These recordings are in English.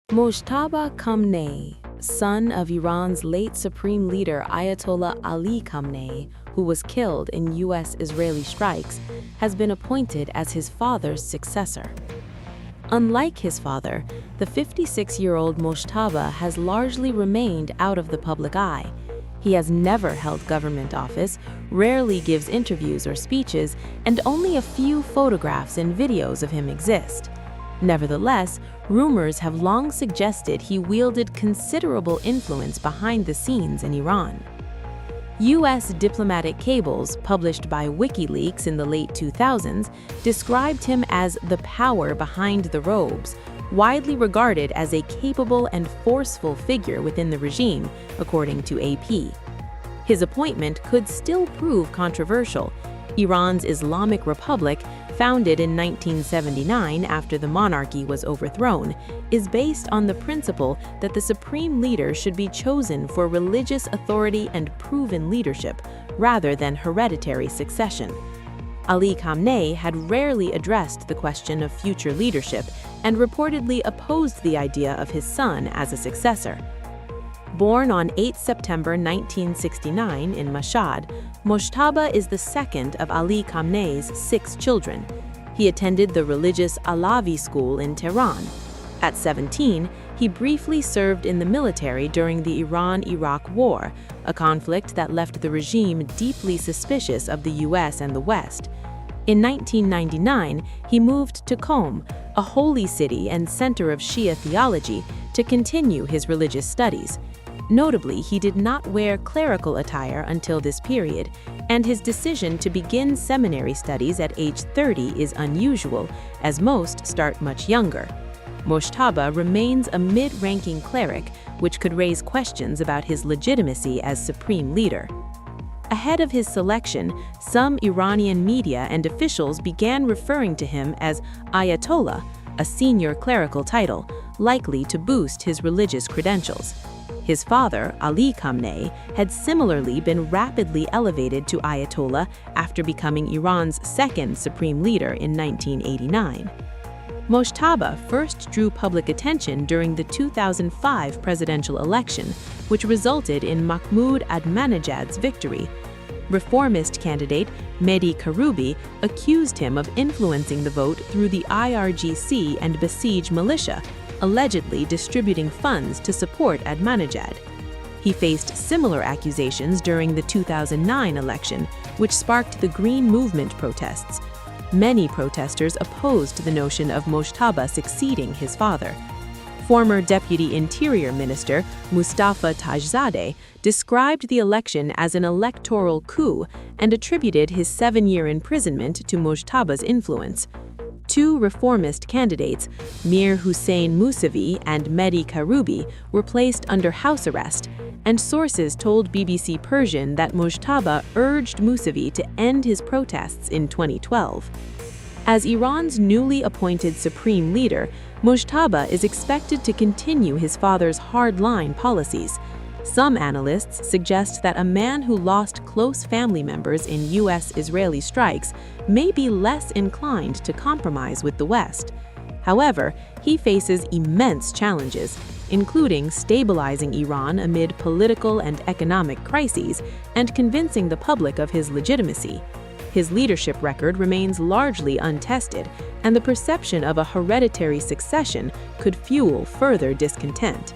Mojtaba Khamenei, son of Iran's late supreme leader Ayatollah Ali Khamenei, who was killed in U.S.-Israeli strikes, has been appointed as his father's successor. Unlike his father, the 56-year-old Mojtaba has largely remained out of the public eye. He has never held government office, rarely gives interviews or speeches, and only a few photographs and videos of him exist. Nevertheless, rumors have long suggested he wielded considerable influence behind the scenes in Iran. U.S. diplomatic cables, published by WikiLeaks in the late 2000s, described him as the power behind the robes, widely regarded as a capable and forceful figure within the regime, according to AP. His appointment could still prove controversial. Iran's Islamic Republic, founded in 1979 after the monarchy was overthrown, is based on the principle that the supreme leader should be chosen for religious authority and proven leadership, rather than hereditary succession. Ali Khamenei had rarely addressed the question of future leadership and reportedly opposed the idea of his son as a successor. Born on 8 September 1969 in Mashhad, Mojtaba is the second of Ali Khamenei's 6 children. He attended the religious Alavi school in Tehran. At 17, he briefly served in the military during the Iran-Iraq War, a conflict that left the regime deeply suspicious of the US and the West. In 1999, he moved to Qom, a holy city and center of Shia theology, to continue his religious studies. Notably, he did not wear clerical attire until this period, and his decision to begin seminary studies at age 30 is unusual, as most start much younger. Mojtaba remains a mid-ranking cleric, which could raise questions about his legitimacy as supreme leader. Ahead of his selection, some Iranian media and officials began referring to him as Ayatollah, a senior clerical title, likely to boost his religious credentials. His father, Ali Khamenei, had similarly been rapidly elevated to Ayatollah after becoming Iran's second supreme leader in 1989. Mojtaba first drew public attention during the 2005 presidential election, which resulted in Mahmoud Ahmadinejad's victory. Reformist candidate Mehdi Karoubi accused him of influencing the vote through the IRGC and Basij militia, allegedly distributing funds to support Ahmadinejad. He faced similar accusations during the 2009 election, which sparked the Green Movement protests. Many protesters opposed the notion of Mojtaba succeeding his father. Former Deputy Interior Minister Mustafa Tajzadeh described the election as an electoral coup and attributed his 7-year imprisonment to Mojtaba's influence. 2 reformist candidates, Mir Hussein Mousavi and Mehdi Karoubi, were placed under house arrest, and sources told BBC Persian that Mojtaba urged Mousavi to end his protests in 2012. As Iran's newly appointed supreme leader, Mojtaba is expected to continue his father's hard-line policies. Some analysts suggest that a man who lost close family members in U.S.-Israeli strikes may be less inclined to compromise with the West. However, he faces immense challenges, including stabilizing Iran amid political and economic crises and convincing the public of his legitimacy. His leadership record remains largely untested, and the perception of a hereditary succession could fuel further discontent.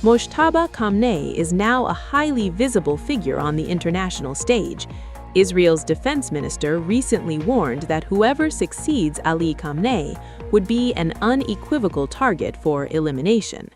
Mojtaba Khamenei is now a highly visible figure on the international stage. Israel's defense minister recently warned that whoever succeeds Ali Khamenei would be an unequivocal target for elimination.